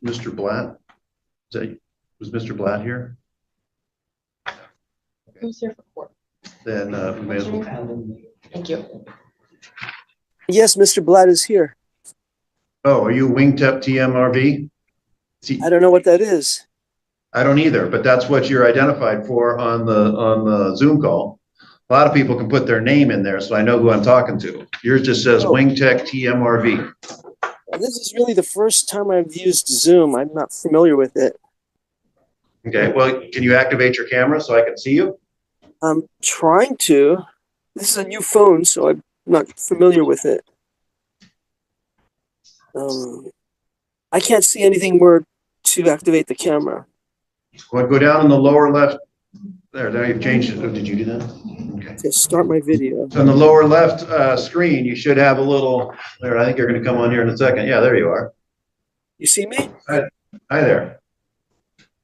Mr. Blatt? Was Mr. Blatt here? Who's here for court? Then we may as well. Thank you. Yes, Mr. Blatt is here. Oh, are you Wingtep TMRV? I don't know what that is. I don't either, but that's what you're identified for on the Zoom call. A lot of people can put their name in there, so I know who I'm talking to. Yours just says Wingtech TMRV. This is really the first time I've used Zoom. I'm not familiar with it. Okay, well, can you activate your camera so I can see you? I'm trying to. This is a new phone, so I'm not familiar with it. I can't see anything where to activate the camera. Go down in the lower left. There you've changed it. Oh, did you do that? Okay. To start my video. So on the lower left screen, you should have a little, there, I think you're going to come on here in a second. Yeah, there you are. You see me? Hi there.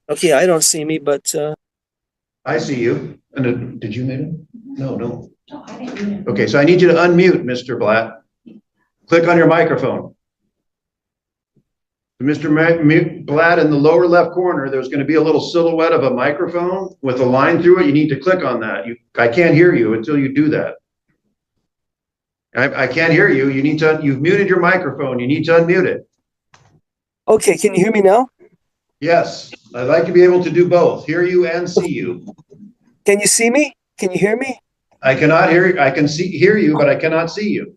Okay, I don't see me, but I see you. And did you mute him? No. No, I didn't mean it. Okay, so I need you to unmute, Mr. Blatt. Click on your microphone. Mr. Blatt, in the lower left corner, there's going to be a little silhouette of a microphone with a line through it. You need to click on that. I can't hear you until you do that. I can't hear you. You've muted your microphone. You need to unmute it. okay, can you hear me now? Yes, I'd like to be able to do both, hear you and see you. Can you see me? Can you hear me? I cannot hear you. I can hear you, but I cannot see you.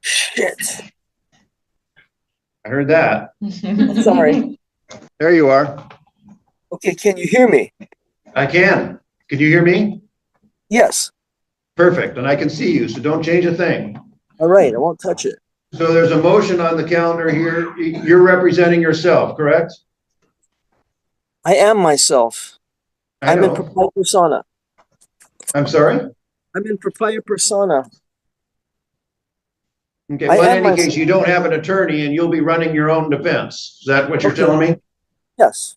Shit. I heard that. Sorry. There you are. Okay, can you hear me? I can. Can you hear me? Yes. Perfect. And I can see you, so don't change a thing. All right, I won't touch it. So there's a motion on the calendar here. You're representing yourself, correct? I am myself. I I'm in know. propria persona. I'm sorry? I'm in propria persona. Okay, I well, am in any case, myself. you don't have an attorney and you'll be running your own defense. Is that what you're Okay. telling me? Yes.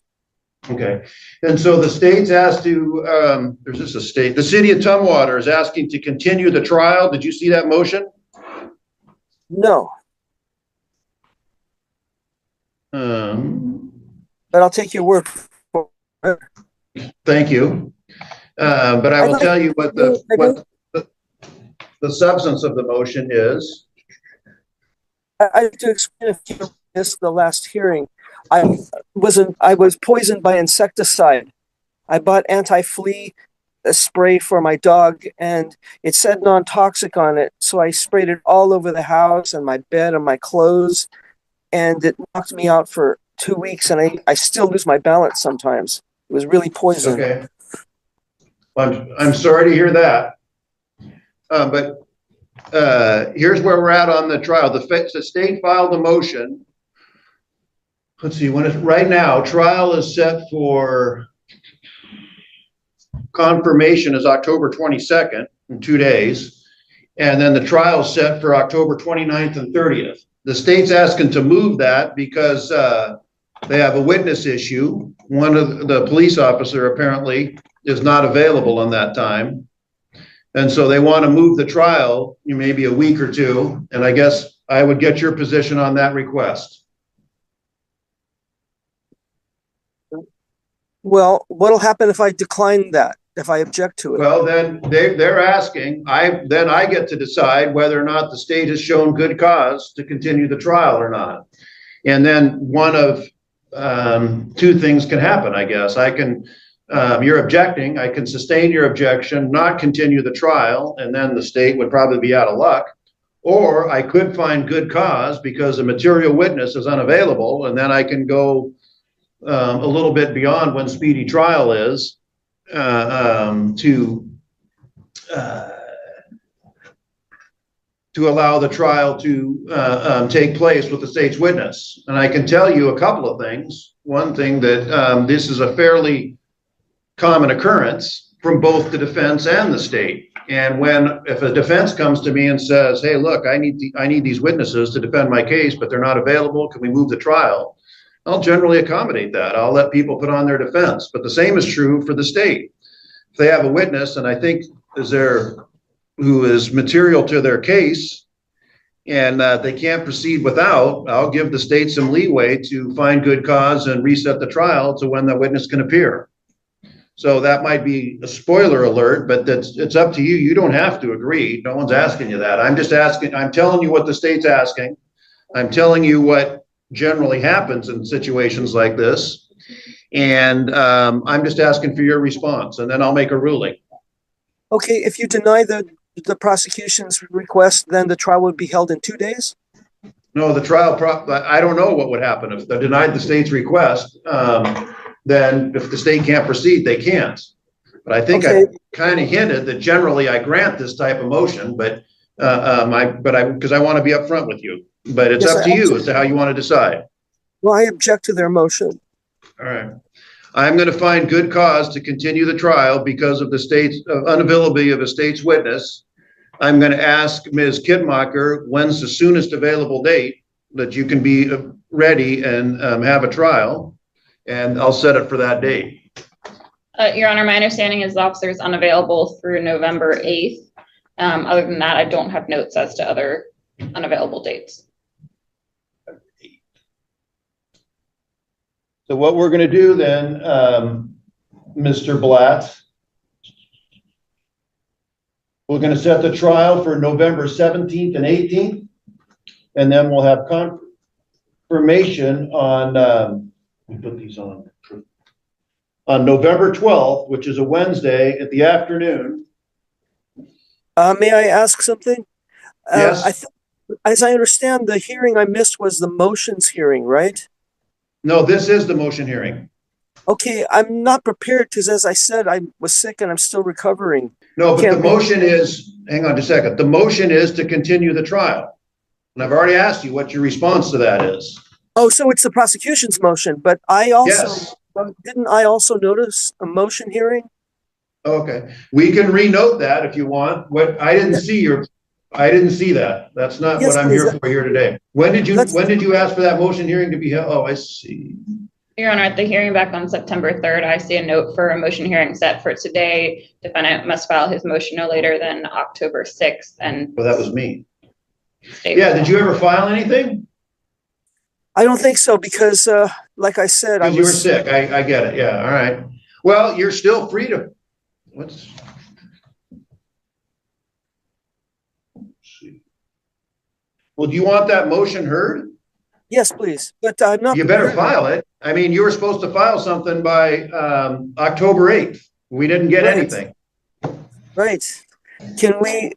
Okay, and so the state's asked to, there's just a state, the city of Tumwater is asking to continue the trial. Did you see that motion? No, but I'll take your word for it. Thank you. But I will tell you what the substance of the motion is. I have to explain if you missed the last hearing. I was poisoned by insecticide. I bought anti-flea spray for my dog, and it said non-toxic on it. So I sprayed it all over the house and my bed and my clothes, and it knocked me out for 2 weeks. And I still lose my balance sometimes. It was really poison. Okay. I'm sorry to hear that. But here's where we're at on the trial. The state filed a motion. Let's see, right now, trial is set for confirmation is October 22nd, in 2 days. And then the trial is set for October 29th and 30th. The state's asking to move that because they have a witness issue. One of the police officer apparently is not available on that time. And so they want to move the trial maybe a week or two. And I guess I would get your position on that request. Well, what'll happen if I decline that, if I object to it? Well, then they're asking, then I get to decide whether or not the state has shown good cause to continue the trial or not. And then one of two things can happen, I guess. You're objecting, I can sustain your objection, not continue the trial, and then the state would probably be out of luck. Or I could find good cause because a material witness is unavailable, and then I can go a little bit beyond when speedy trial is to allow the trial to take place with the state's witness. And I can tell you a couple of things. One thing that this is a fairly common occurrence from both the defense and the state. And if a defense comes to me and says, hey, look, I need these witnesses to defend my case, but they're not available, can we move the trial? I'll generally accommodate that. I'll let people put on their defense. But the same is true for the state. If they have a witness, and I think who is material to their case, and they can't proceed without, I'll give the state some leeway to find good cause and reset the trial to when the witness can appear. So that might be a spoiler alert, but it's up to you. You don't have to agree. No one's asking you that. I'm just asking, I'm telling you what the state's asking. I'm telling you what generally happens in situations like this. And I'm just asking for your response, and then I'll make a ruling. Okay, if you deny the prosecution's request, then the trial would be held in 2 days? No, the trial, I don't know what would happen if they denied the state's request. Then if the state can't proceed, they can't. But I think Okay. I kind of hinted that generally I grant this type of motion, but because I want to be upfront with you. But it's Yes, up to you as to how you want to decide. Well, I object to their motion. All right. I'm going to find good cause to continue the trial because of the state's unavailability of a state's witness. I'm going to ask Ms. Kidmacher, when's the soonest available date that you can be ready and have a trial? And I'll set it for that date. Your Honor, my understanding is the officer is unavailable through November 8th. Other than that, I don't have notes as to other unavailable dates. So what we're going to do then, Mr. Blatt, we're going to set the trial for November 17th and 18th, and then we'll have confirmation on, we put these on November 12th, which is a Wednesday at the afternoon. May I ask something? Yes. As I understand, the hearing I missed was the motions hearing, right? No, this is the motion hearing. Okay, I'm not prepared because, as I said, I was sick and I'm still recovering. No, but the motion is, hang on just a second. The motion is to continue the trial. And I've already asked you what your response to that is. Oh, so it's the prosecution's motion, but I also, Yes. didn't I also notice a motion hearing? Okay, we can renote that if you want. What I didn't see that. That's not Yes, what I'm please. here for here today. When did you ask for that motion hearing to be held? Oh, I see. Your Honor, at the hearing back on September 3rd, I see a note for a motion hearing set for today. Defendant must file his motion no later than October 6th. And Well, that was me. Yeah, did you ever file anything? I don't think so because, like I said, I Because you were was sick. I get it. Yeah, all right. Well, you're still free to, let's see. Well, do you want that motion heard? Yes, please, but I'm not. You better prepared. file it. I mean, you were supposed to file something by October 8th. We didn't get Right. anything. Right. Can we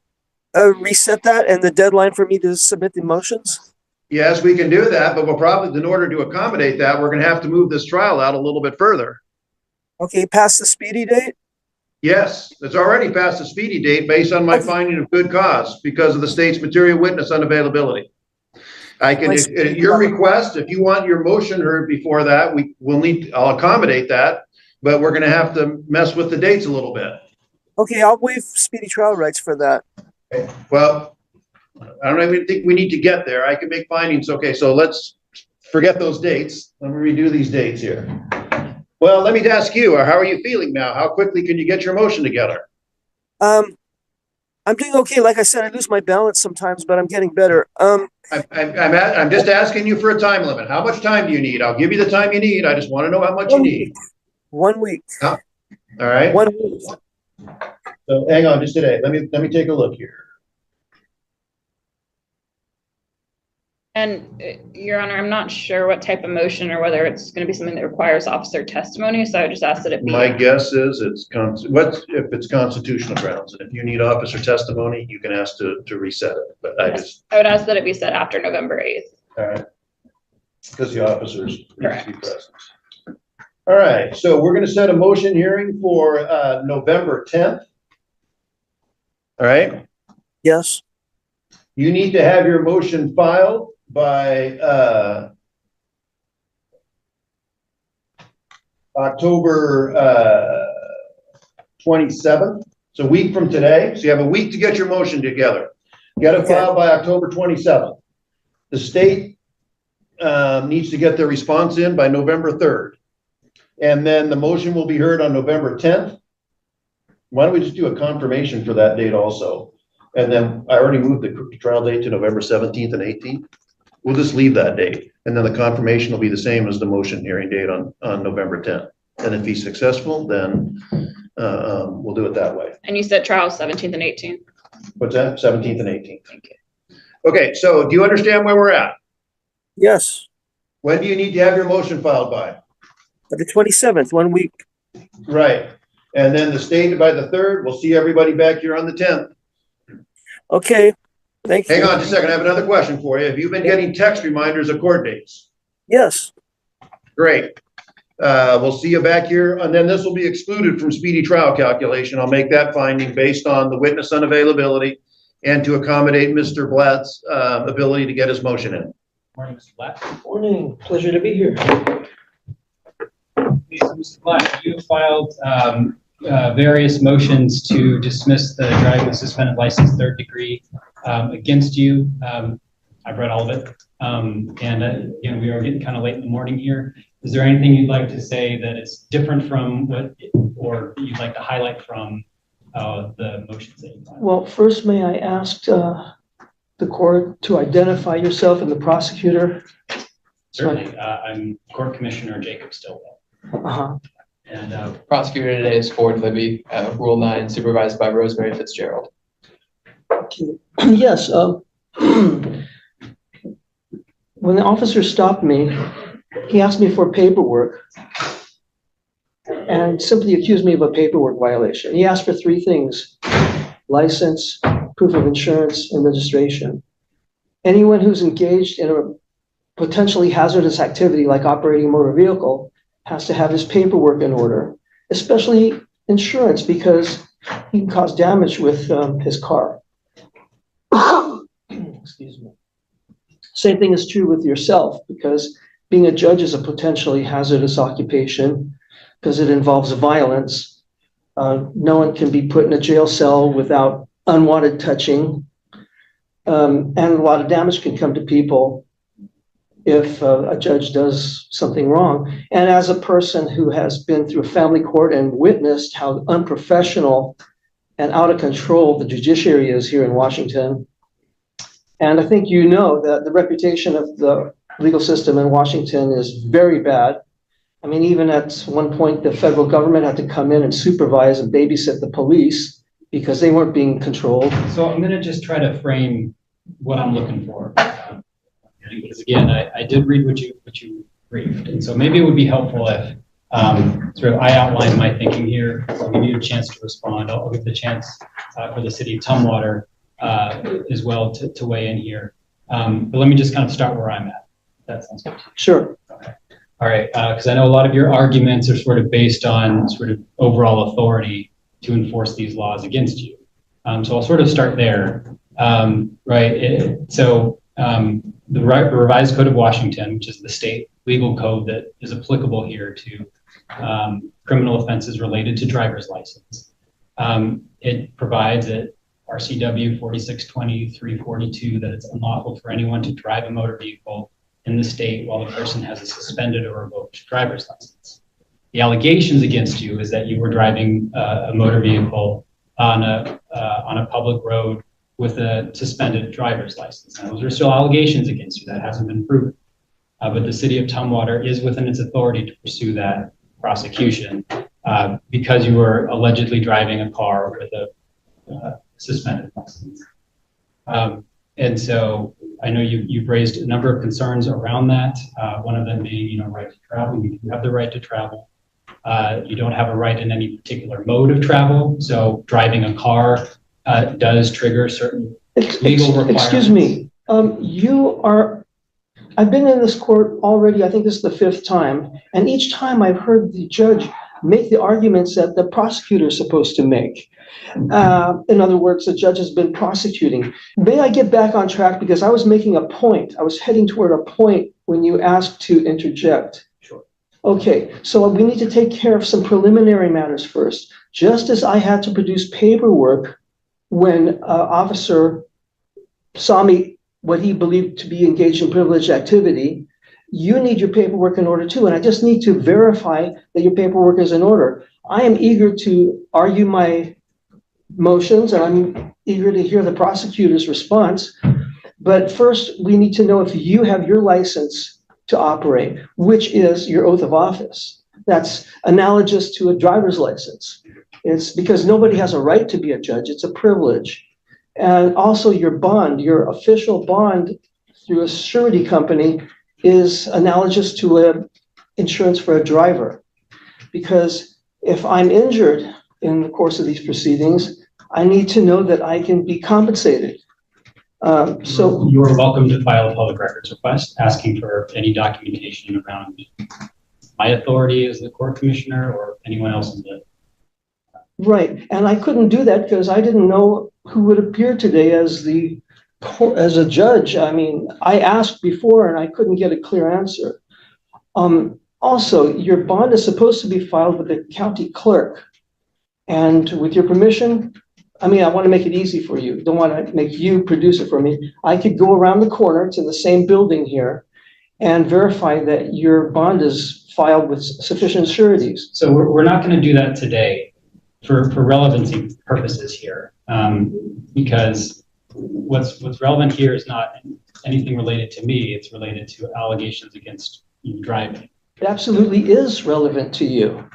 reset that and the deadline for me to submit the motions? Yes, we can do that, but we'll probably, in order to accommodate that, we're going to have to move this trial out a little bit further. Okay, past the speedy date? Yes, it's already past the speedy date based on my Okay. finding of good cause because of the state's material witness unavailability. I can, at your request, if you want your motion heard before that, I'll accommodate that, but we're going to have to mess with the dates a little bit. Okay, I'll waive speedy trial rights for that. Okay. Well, I don't even think we need to get there. I can make findings. Okay, so let's forget those dates. Let me redo these dates here. Well, let me ask you, how are you feeling now? How quickly can you get your motion together? I'm doing okay. Like I said, I lose my balance sometimes, but I'm getting better. I'm just asking you for a time limit. How much time do you need? I'll give you the time you need. I just want to know how much you need. 1 week. All right. 1 week. So hang on just today. Let me take a look here. And Your Honor, I'm not sure what type of motion or whether it's going to be something that requires officer testimony. So I would just ask that it be. My guess is if it's constitutional grounds, and if you need officer testimony, you can ask to reset it. But I would ask that it be set after November 8th. All right. Because the officers need to be Correct. present. All right, so we're going to set a motion hearing for November 10th. All right. Yes. You need to have your motion filed by October 27th. It's a week from today. So you have a week to get your motion together. Get it filed by October 27th. The state needs to get their response in by November 3rd. And then the motion will be heard on November 10th. Why don't we just do a confirmation for that date also? And then I already moved the trial date to November 17th and 18th. We'll just leave that date. And then the confirmation will be the same as the motion hearing date on November 10th. And if he's successful, then we'll do it that way. And you said trial 17th and 18th. What's that? 17th and 18th. Thank you. Okay, so do you understand where we're at? Yes. When do you need to have your motion filed by? The 27th, 1 week. Right. And then the state by the 3rd, we'll see everybody back here on the 10th. Okay. Thank you. Hang on just a second. I have another question for you. Have you been getting text reminders of court dates? Yes. Great. We'll see you back here. And then this will be excluded from speedy trial calculation. I'll make that finding based on the witness unavailability and to accommodate Mr. Blatt's ability to get his motion in. Morning, Mr. Blatt. Morning. Pleasure to be here. So, Mr. Blatt, you filed various motions to dismiss the driving with suspended license 3rd degree against you. I've read all of it. Again, we are getting kind of late in the morning here. Is there anything you'd like to say that is different from what, or you'd like to highlight from the motions that you filed? Well, first, may I ask the court to identify yourself and the prosecutor? Certainly. I'm Court Commissioner Jacob Stillwell. Uh-huh. And prosecutor today is Ford Libby, Rule 9, supervised by Rosemary Fitzgerald. Okay. Yes. When the officer stopped me, he asked me for paperwork and simply accused me of a paperwork violation. He asked for 3 things: license, proof of insurance, and registration. Anyone who's engaged in a potentially hazardous activity like operating a motor vehicle has to have his paperwork in order, especially insurance, because he can cause damage with his car. Excuse me. Same thing is true with yourself, because being a judge is a potentially hazardous occupation because it involves violence. No one can be put in a jail cell without unwanted touching. And a lot of damage can come to people if a judge does something wrong. And as a person who has been through a family court and witnessed how unprofessional and out of control the judiciary is here in Washington, and I think you know that the reputation of the legal system in Washington is very bad. I mean, even at one point, the federal government had to come in and supervise and babysit the police because they weren't being controlled. So I'm going to just try to frame what I'm looking for. Because again, I did read what you briefed, and so maybe it would be helpful if sort of I outline my thinking here. I'll give you a chance to respond. I'll give the chance for the city of Tumwater as well to weigh in here. But let me just kind of start where I'm at. That sounds good. Sure. Okay. All right, because I know a lot of your arguments are sort of based on sort of overall authority to enforce these laws against you. So I'll sort of start there. The Revised Code of Washington, which is the state legal code that is applicable here to criminal offenses related to driver's license. It provides at RCW 4620-342 that it's unlawful for anyone to drive a motor vehicle in the state while the person has a suspended or revoked driver's license. The allegations against you is that you were driving a motor vehicle on a public road with a suspended driver's license. Now, those are still allegations against you. That hasn't been proven. But the city of Tumwater is within its authority to pursue that prosecution because you were allegedly driving a car with a suspended license. And so I know you've raised a number of concerns around that. One of them being, right to travel. You do have the right to travel. You don't have a right in any particular mode of travel. So driving a car does trigger certain legal requirements. Excuse me. I've been in this court already, I think this is the 5th time, and each time I've heard the judge make the arguments that the prosecutor is supposed to make. In other words, the judge has been prosecuting. May I get back on track, because I was making a point. I was heading toward a point when you asked to interject. Sure. Okay, so we need to take care of some preliminary matters first. Just as I had to produce paperwork when an officer saw me, what he believed to be engaged in privileged activity, you need your paperwork in order too. And I just need to verify that your paperwork is in order. I am eager to argue my motions, and I'm eager to hear the prosecutor's response. But first, we need to know if you have your license to operate, which is your oath of office. That's analogous to a driver's license. It's because nobody has a right to be a judge. It's a privilege. And also your bond, your official bond through a surety company is analogous to an insurance for a driver. Because if I'm injured in the course of these proceedings, I need to know that I can be compensated. So you're welcome to file a public records request asking for any documentation around my authority as the court commissioner or anyone else in the. Right, and I couldn't do that because I didn't know who would appear today as a judge. I mean, I asked before and I couldn't get a clear answer. Also, your bond is supposed to be filed with the county clerk. And with your permission, I mean, I want to make it easy for you. Don't want to make you produce it for me. I could go around the corner, it's in the same building here, and verify that your bond is filed with sufficient sureties. So we're not going to do that today for relevancy purposes here, because what's relevant here is not anything related to me. It's related to allegations against you driving. It absolutely is relevant to you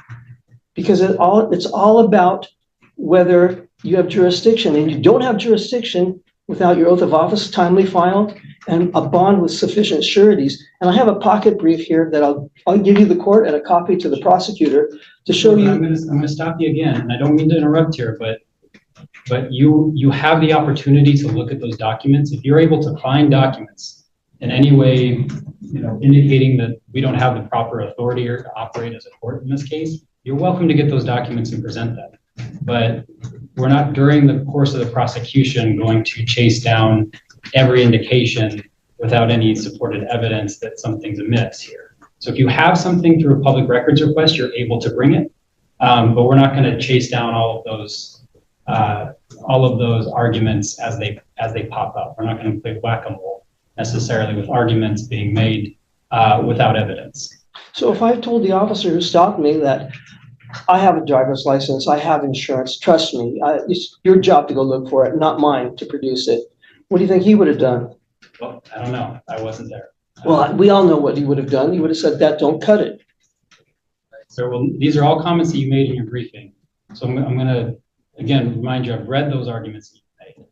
because it's all about whether you have jurisdiction, and you don't have jurisdiction without your oath of office timely filed and a bond with sufficient sureties. And I have a pocket brief here that I'll give you the court and a copy to the prosecutor to show you. I'm going to stop you again, and I don't mean to interrupt here, but you have the opportunity to look at those documents. If you're able to find documents in any way, indicating that we don't have the proper authority to operate as a court in this case, you're welcome to get those documents and present them. But we're not, during the course of the prosecution, going to chase down every indication without any supported evidence that something's amiss here. So if you have something through a public records request, you're able to bring it, but we're not going to chase down all of those arguments as they pop up. We're not going to play whack-a-mole necessarily with arguments being made without evidence. So if I've told the officer who stopped me that I have a driver's license, I have insurance, trust me, it's your job to go look for it, not mine to produce it, what do you think he would have done? Well, I don't know. I wasn't there. Well, we all know what he would have done. He would have said, that don't cut it. So these are all comments that you made in your briefing. So I'm going to, again, remind you, I've read those arguments that you made.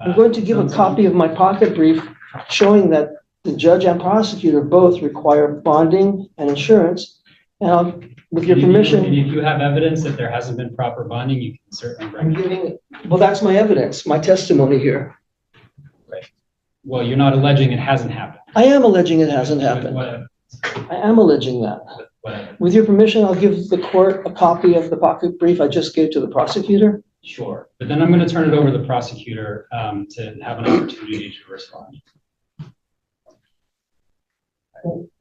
I'm going to give a copy of my pocket brief showing that the judge and prosecutor both require bonding and insurance. And with your permission. And if you have evidence that there hasn't been proper bonding, you can certainly bring it. Well, that's my evidence, my testimony here. Right. Well, you're not alleging it hasn't happened. I am alleging it hasn't happened. Whatever. I am alleging that. Whatever. With your permission, I'll give the court a copy of the pocket brief I just gave to the prosecutor. Sure. But then I'm going to turn it over to the prosecutor to have an opportunity to respond.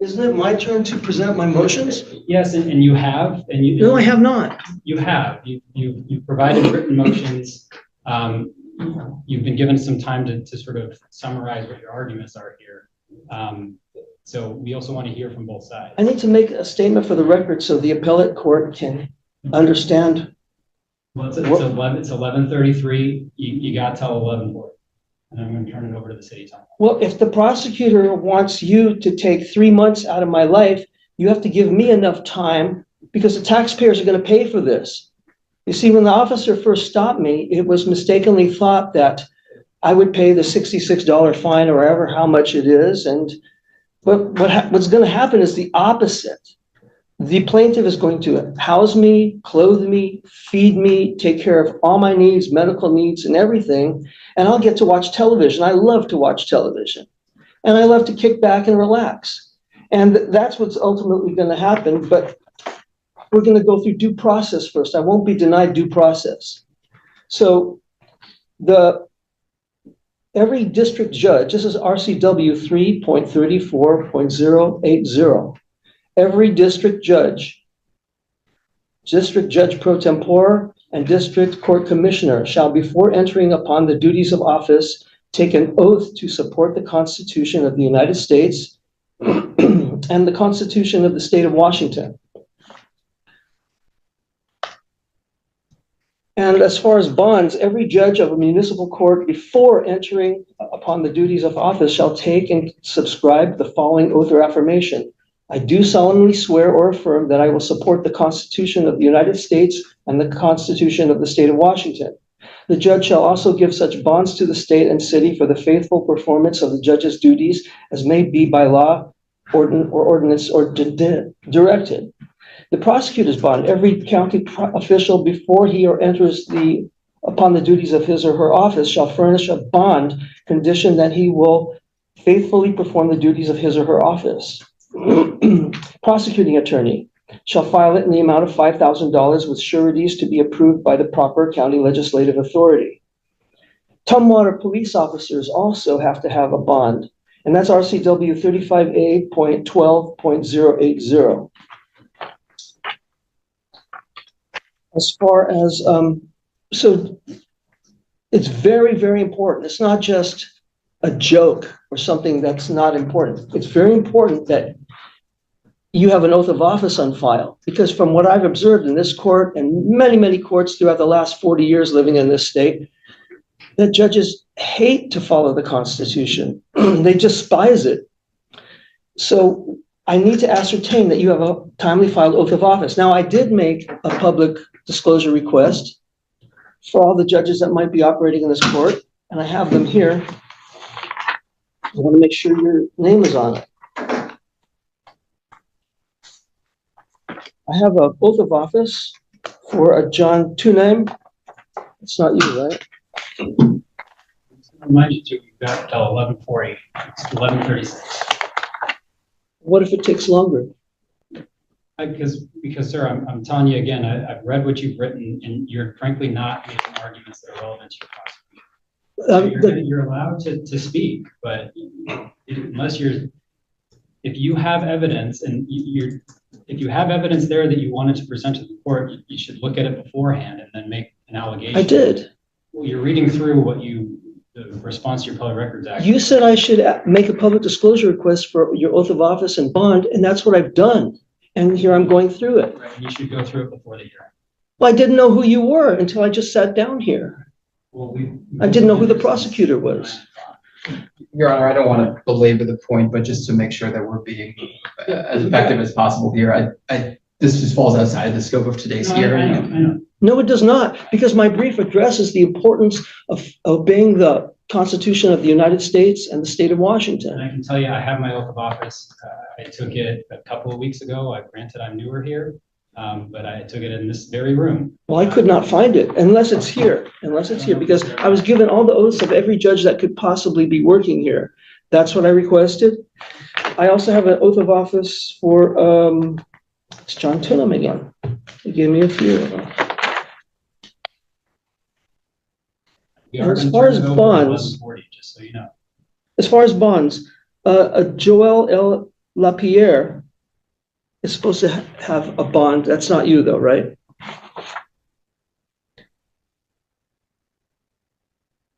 Isn't it my turn to present my motions? Yes, and you have, and you. No, I have not. You have. You provided written motions. You've been given some time to sort of summarize what your arguments are here. So we also want to hear from both sides. I need to make a statement for the record so the appellate court can understand. Well, it's 11:33. You got till 11:40. And I'm going to turn it over to the city time. Well, if the prosecutor wants you to take 3 months out of my life, you have to give me enough time because the taxpayers are going to pay for this. You see, when the officer first stopped me, it was mistakenly thought that I would pay the $66 fine or however how much it is. And what's going to happen is the opposite. The plaintiff is going to house me, clothe me, feed me, take care of all my needs, medical needs and everything. And I'll get to watch television. I love to watch television. And I love to kick back and relax. And that's what's ultimately going to happen. But we're going to go through due process first. I won't be denied due process. So every district judge, this is RCW 3.34.080. Every district judge pro tempore, and district court commissioner shall, before entering upon the duties of office, take an oath to support the Constitution of the United States and the Constitution of the State of Washington. And as far as bonds, every judge of a municipal court before entering upon the duties of office shall take and subscribe the following oath or affirmation. I do solemnly swear or affirm that I will support the Constitution of the United States and the Constitution of the State of Washington. The judge shall also give such bonds to the state and city for the faithful performance of the judge's duties as may be by law, ordinance, or directed. The prosecutor's bond, every county official before he or enters upon the duties of his or her office shall furnish a bond condition that he will faithfully perform the duties of his or her office. Prosecuting attorney shall file it in the amount of $5,000 with sureties to be approved by the proper county legislative authority. Tumwater police officers also have to have a bond, and that's RCW 35A.12.080. As far as, so it's very, very important. It's not just a joke or something that's not important. It's very important that you have an oath of office on file, because from what I've observed in this court and many, many courts throughout the last 40 years living in this state, that judges hate to follow the Constitution. They despise it. So I need to ascertain that you have a timely filed oath of office. Now, I did make a public disclosure request for all the judges that might be operating in this court, and I have them here. I want to make sure your name is on it. I have an oath of office for a John Tunheim. It's not you, right? Remind you to, you've got till 11:40, 11:36. What if it takes longer? Because sir, I'm telling you again, I've read what you've written, and you're frankly not making arguments that are relevant to your prosecution. You're allowed to speak, but unless if you have evidence and if you have evidence there that you wanted to present to the court, you should look at it beforehand and then make an allegation. I did. Well, you're reading through the response to your public records act. You said I should make a public disclosure request for your oath of office and bond, and that's what I've done. And here I'm going through it. Right, you should go through it before the hearing. Well, I didn't know who you were until I just sat down here. Well, I didn't know who the prosecutor was. Your Honor, I don't want to belabor the point, but just to make sure that we're being as effective as possible here, this just falls outside of the scope of today's hearing. I know. No, it does not, because my brief addresses the importance of obeying the Constitution of the United States and the state of Washington. And I can tell you, I have my oath of office. I took it a couple of weeks ago. Granted, I'm newer here, but I took it in this very room. Well, I could not find it unless it's here, because I was given all the oaths of every judge that could possibly be working here. That's what I requested. I also have an oath of office for, it's John Tunham again. He gave me a few of them. As far as bonds, just so you know. As far as bonds, Joel L. Lapierre is supposed to have a bond. That's not you, though, right?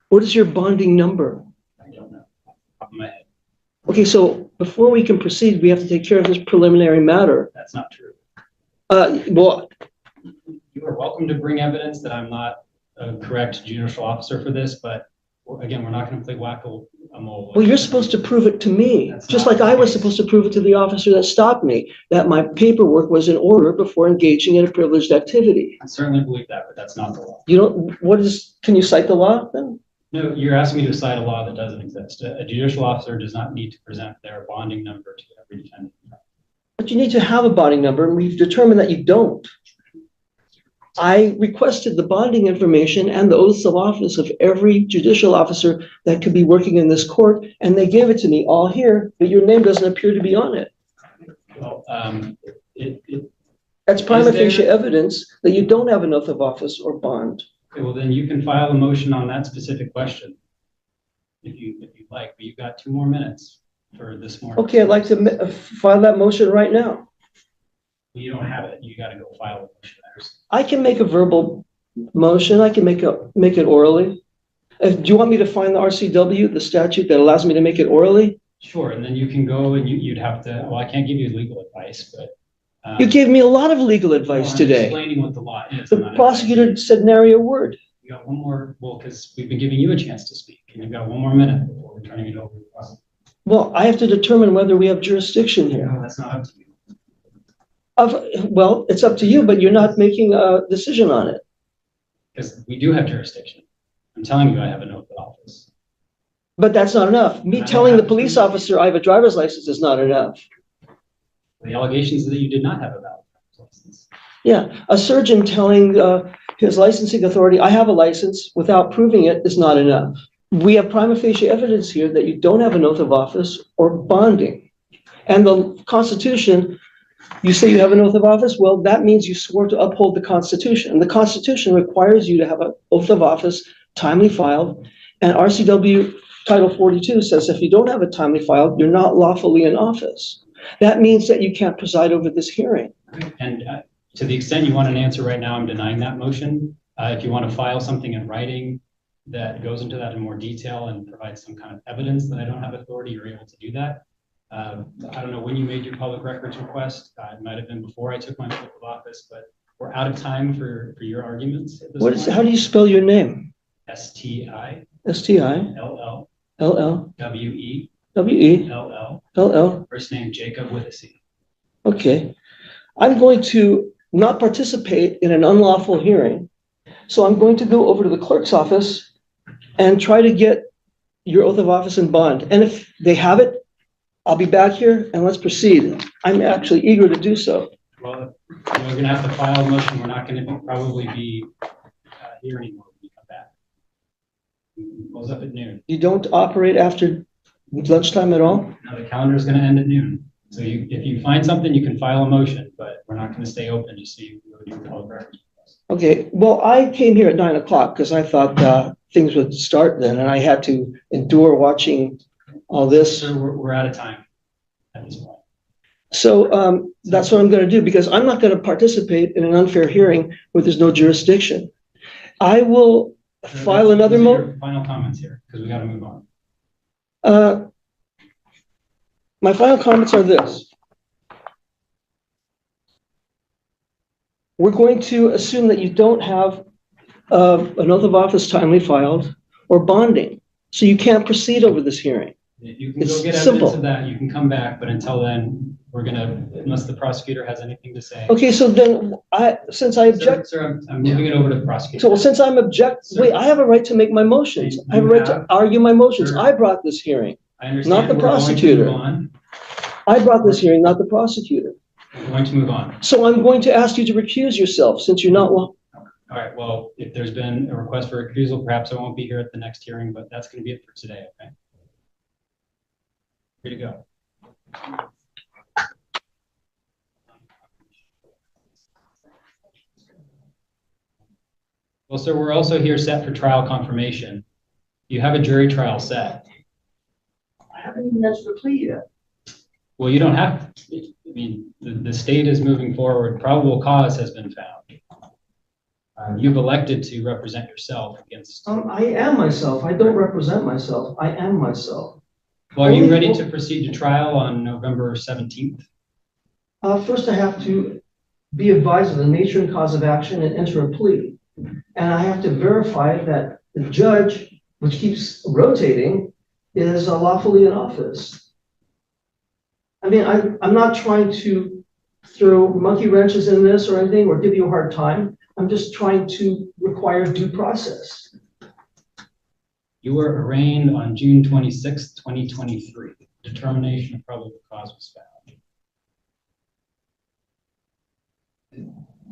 What is your bonding number? I don't know. Off the top of my head. Okay, so before we can proceed, we have to take care of this preliminary matter. That's not true. Well, You are welcome to bring evidence that I'm not a correct judicial officer for this, but again, we're not going to play whack-a-mole. well, you're supposed to prove it to me, That's just not like the I was case. supposed to prove it to the officer that stopped me, that my paperwork was in order before engaging in a privileged activity. I certainly believe that, but that's not the law. You don't, can you cite the law then? No, you're asking me to cite a law that doesn't exist. A judicial officer does not need to present their bonding number to every defendant. But you need to have a bonding number, and we've determined that you don't. I requested the bonding information and the oaths of office of every judicial officer that could be working in this court, and they gave it to me all here, but your name doesn't appear to be on it. Well, That's prima Is there- facie evidence that you don't have an oath of office or bond. okay, well, then you can file a motion on that specific question if you'd like, but you've got 2 more minutes for this morning. Okay, I'd like to file that motion right now. You don't have it. You got to go file a motion. I can make a verbal motion. I can make it orally. Do you want me to find the RCW, the statute that allows me to make it orally? Sure, and then you can go and you'd have to, well, I can't give you legal advice, but You gave me a lot of legal advice I'm today. explaining what the law is. The prosecutor said nary a word. You got one more, well, because we've been giving you a chance to speak, and you've got one more minute before we're turning it over to the prosecutor. Well, I have to determine whether we have jurisdiction here. No, that's not up to you. Well, it's up to you, but you're not making a decision on it. Because we do have jurisdiction. I'm telling you, I have an oath of office. But that's not enough. Me telling the police officer I have a driver's license is not enough. The allegations that you did not have a valid driver's license. Yeah, a surgeon telling his licensing authority, I have a license, without proving it is not enough. We have prima facie evidence here that you don't have an oath of office or bonding. And the Constitution, you say you have an oath of office, well, that means you swore to uphold the Constitution. And the Constitution requires you to have an oath of office timely filed. And RCW Title 42 says if you don't have it timely filed, you're not lawfully in office. That means that you can't preside over this hearing. And to the extent you want an answer right now, I'm denying that motion. If you want to file something in writing that goes into that in more detail and provides some kind of evidence that I don't have authority, you're able to do that. I don't know when you made your public records request. It might have been before I took my oath of office, but we're out of time for your arguments at this point. How do you spell your name? S-T-I. S-T-I. L-L. L-L. W-E. W-E. L-L. L-L. First name Jacob with a C. Okay. I'm going to not participate in an unlawful hearing. So I'm going to go over to the clerk's office and try to get your oath of office and bond. And if they have it, I'll be back here and let's proceed. I'm actually eager to do so. Well, we're going to have to file a motion. We're not going to probably be here anymore when you come back. We close up at noon. You don't operate after lunchtime at all? No, the calendar is going to end at noon. So if you find something, you can file a motion, but we're not going to stay open just so you can go do your public records. Okay, well, I came here at 9 o'clock because I thought things would start then, and I had to endure watching all this. So we're out of time at this point. So that's what I'm going to do, because I'm not going to participate in an unfair hearing where there's no jurisdiction. I will file another motion. Final comments here, because we got to move on. My final comments are this. We're going to assume that you don't have an oath of office timely filed or bonding, so you can't proceed over this hearing. You can It's go get simple. evidence of that. You can come back, but until then, we're going to, unless the prosecutor has anything to say. Okay, so then since I object, Sir, I'm moving it over to the prosecutor. so since I'm Sir. wait, I have a right to make my motions. I have a right to argue my motions. Sir. I brought this hearing. I understand. Not the We're going to prosecutor. move on. I brought this hearing, not the prosecutor. We're going to move on. So I'm going to ask you to recuse yourself since you're not well. All right, well, if there's been a request for recusal, perhaps I won't be here at the next hearing, but that's going to be it for today, okay? Free to go. Well, sir, we're also here set for trial confirmation. You have a jury trial set. I haven't even answered the plea yet. Well, you don't have to. I mean, the state is moving forward. Probable cause has been found. You've elected to represent yourself against. I am myself. I don't represent myself. I am myself. Well, are you ready to proceed to trial on November 17th? First, I have to be advised of the nature and cause of action and enter a plea. And I have to verify that the judge, which keeps rotating, is lawfully in office. I mean, I'm not trying to throw monkey wrenches in this or anything or give you a hard time. I'm just trying to require due process. You were arraigned on June 26th, 2023. Determination of probable cause was found.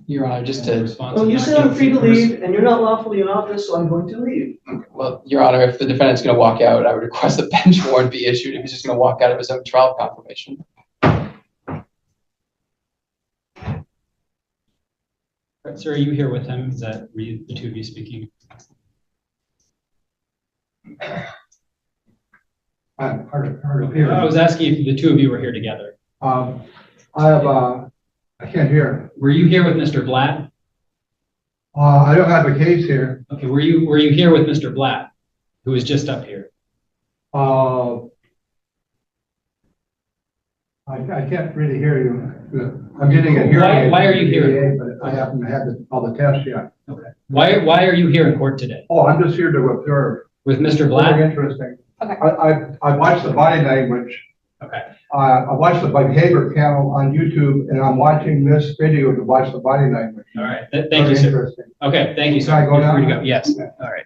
Your Honor, just to, Well, you said I'm free to leave, and you're not lawfully in office, so I'm going to leave. well, Your Honor, if the defendant's going to walk out, I would request a bench warrant be issued if he's just going to walk out of his own trial confirmation. Right, sir, are you here with him? Is that the two of you speaking? Hard to hear. I was asking if the two of you were here together. I can't hear. Were you here with Mr. Blatt? I don't have a case here. Okay, were you here with Mr. Blatt, who was just up here? I can't really hear you. I'm getting a hearing aid. Why are you here? But I haven't had all the tests yet. Okay. Why are you here in court today? Oh, I'm just here to observe. With Mr. Very Black? interesting. Okay. I watched the body language. Okay. I watched the behavior panel on YouTube, and I'm watching this video to watch the body language. All right. Thank Very you, sir. interesting. Okay. Thank you, sir. Can I go You're free to now? go. Yes. Okay. All right.